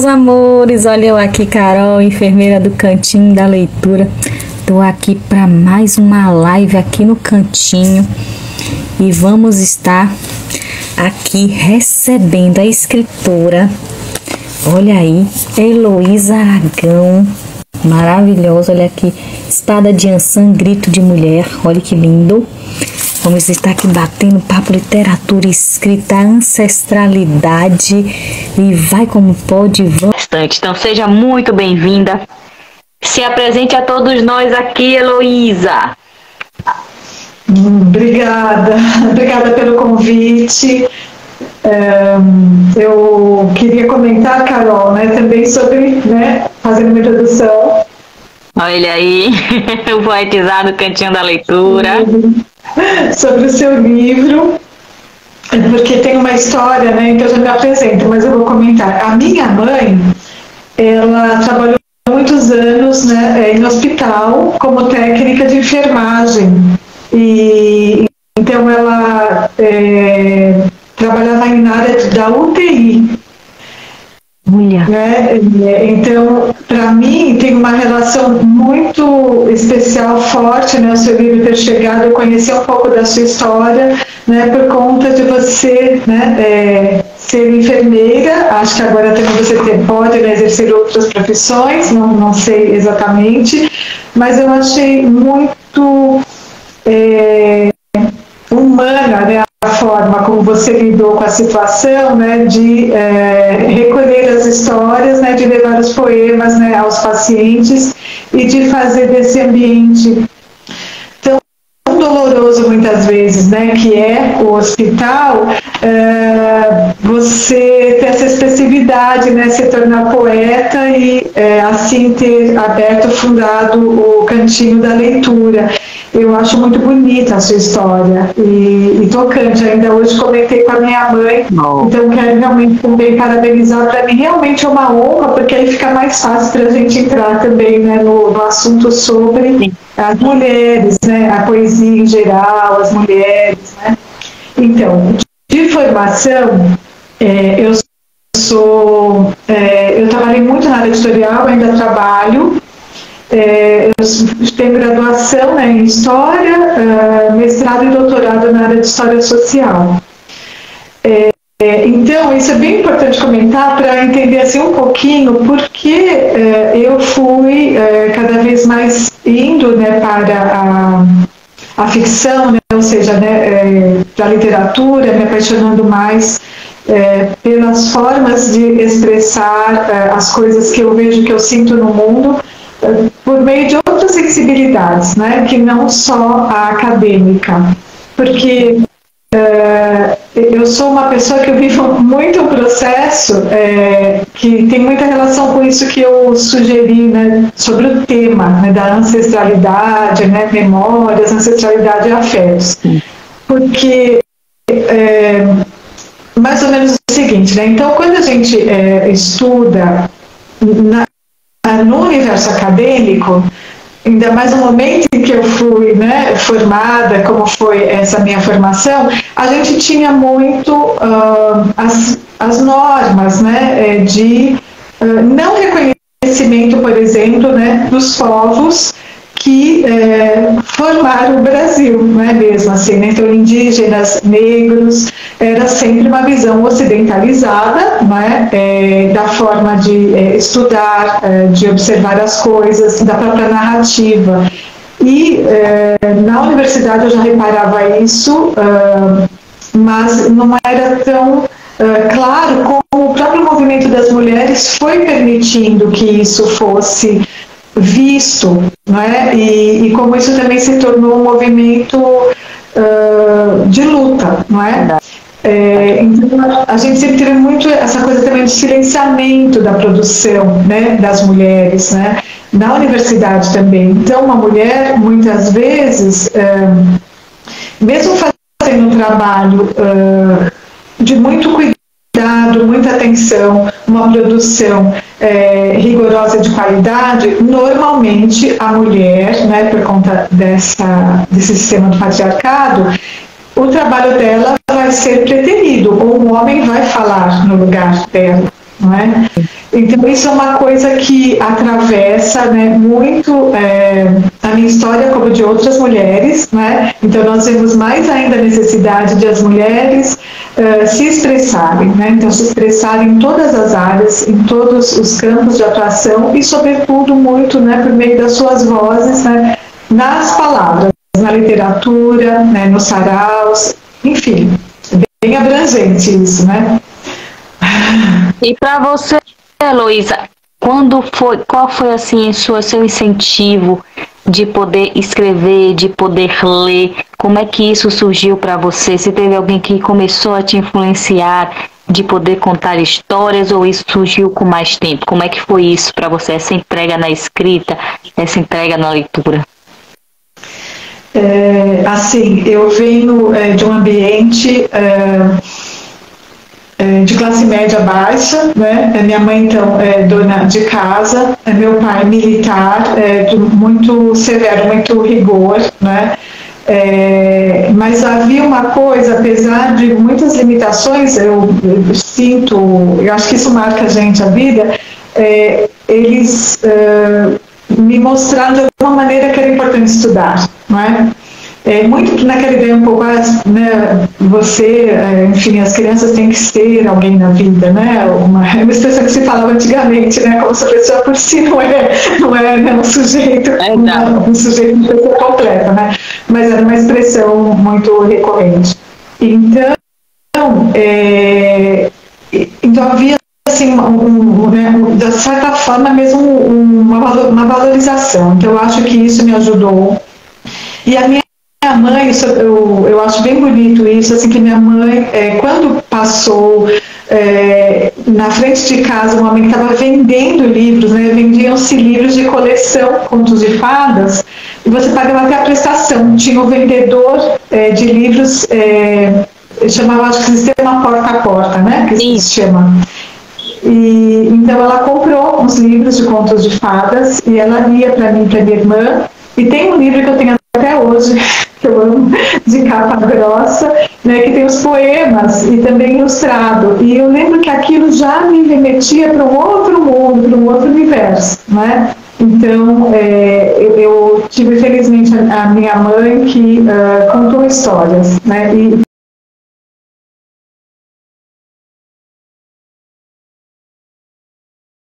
amores, olha eu aqui, Carol, enfermeira do Cantinho da Leitura. Tô aqui para mais uma live aqui no Cantinho e vamos estar aqui recebendo a escritora, olha aí, Heloísa Aragão, maravilhosa, olha aqui, Espada de Ançã, Grito de Mulher, olha que lindo. Vamos estar aqui batendo papo, literatura escrita, ancestralidade e vai como pode. Então seja muito bem-vinda. Se apresente a todos nós aqui, Heloísa. Obrigada pelo convite. Eu queria comentar, Carol, também sobre, fazendo uma introdução. Olha aí, o poetizado Cantinho da Leitura. Sobre o seu livro, porque tem uma história, então eu já me apresento, mas eu vou comentar. A minha mãe, ela trabalhou muitos anos em hospital como técnica de enfermagem, e então ela trabalhava na área da UTI. Então, para mim, tem uma relação muito especial, forte, o seu livro ter chegado, eu conhecer um pouco da sua história, por conta de você ser enfermeira. Acho que agora também você pode exercer outras profissões, não sei exatamente, mas eu achei muito humana, a forma como você lidou com a situação, de recolher as histórias, de levar os poemas aos pacientes e de fazer desse ambiente tão doloroso muitas vezes, que é o hospital, você ter essa expressividade, se tornar poeta e assim ter aberto, fundado o Cantinho da Leitura. Eu acho muito bonita a sua história e tocante. Ainda hoje comentei com a minha mãe, então quero realmente também parabenizar. Para mim realmente é uma honra, porque aí fica mais fácil para a gente entrar também no assunto sobre as mulheres, a poesia em geral, as mulheres. Então, de formação, eu trabalhei muito na área editorial, ainda trabalho. Eu tenho graduação em História, mestrado e doutorado na área de História Social. Então, isso é bem importante comentar para entender assim, um pouquinho porque eu fui cada vez mais indo para a ficção, ou seja, para a literatura, me apaixonando mais pelas formas de expressar as coisas que eu vejo, que eu sinto no mundo, por meio de outras sensibilidades, que não só a acadêmica, porque eu sou uma pessoa que eu vivo muito um processo que tem muita relação com isso que eu sugeri, sobre o tema da ancestralidade, memórias, ancestralidade e afetos, porque mais ou menos o seguinte, então quando a gente estuda no universo acadêmico, ainda mais no momento em que eu fui formada, como foi essa minha formação, a gente tinha muito as normas de não reconhecimento, por exemplo, dos povos que formaram o Brasil, não é mesmo assim, então indígenas, negros, era sempre uma visão ocidentalizada, da forma de estudar, de observar as coisas, da própria narrativa. E na universidade eu já reparava isso, mas não era tão claro como o próprio movimento das mulheres foi permitindo que isso fosse visto, e como isso também se tornou um movimento de luta, então a gente sempre teve muito essa coisa também de silenciamento da produção, das mulheres, na universidade também. Então uma mulher, muitas vezes, mesmo fazendo um trabalho de muito cuidado, muita atenção, uma produção rigorosa de qualidade, normalmente a mulher, por conta desse sistema do patriarcado, o trabalho dela vai ser preterido, ou um homem vai falar no lugar dela. não é? Então isso é uma coisa que atravessa, né, muito a minha história como de outras mulheres, né? Então nós vemos mais ainda a necessidade de as mulheres se expressarem, né? Então se expressarem em todas as áreas, em todos os campos de atuação e sobretudo muito, né, por meio das suas vozes, né, nas palavras, na literatura, né, nos saraus, enfim, é bem abrangente isso, né? E para você, Heloísa, qual foi assim seu incentivo de poder escrever, de poder ler? Como é que isso surgiu para você? Se teve alguém que começou a te influenciar de poder contar histórias ou isso surgiu com mais tempo? Como é que foi isso para você, essa entrega na escrita, essa entrega na leitura? Assim, eu venho de um ambiente de classe média baixa, né? Minha mãe, então, é dona de casa, meu pai militar, muito severo, muito rigor, né? Mas havia uma coisa, apesar de muitas limitações, eu sinto, eu acho que isso marca a gente, a vida, eles me mostraram de alguma maneira que era importante estudar, não é? Muito que naquela ideia um pouco, né, você, enfim, as crianças têm que ser alguém na vida, né? Uma expressão que se falava antigamente, né? Como se a pessoa por si não é né, um sujeito, um sujeito de pessoa completa, né? Mas era uma expressão muito recorrente. Então havia assim, né, de certa forma mesmo uma valorização. Então eu acho que isso me ajudou. E a minha mãe, eu acho bem bonito isso, assim, que minha mãe, quando passou na frente de casa um homem que estava vendendo livros, né, vendiam-se livros de coleção, contos de fadas, e você pagava até a prestação. Tinha o vendedor de livros, chamava, acho que sistema porta a porta, né, que se chama. E então ela comprou uns livros de contos de fadas e ela lia para mim e para minha irmã. E tem um livro que eu tenho até hoje, que eu amo, de capa grossa, né, que tem os poemas e também ilustrado. E eu lembro que aquilo já me remetia para um outro mundo, para um outro universo, né? Então, eu tive, felizmente, a minha mãe que contou histórias, né? E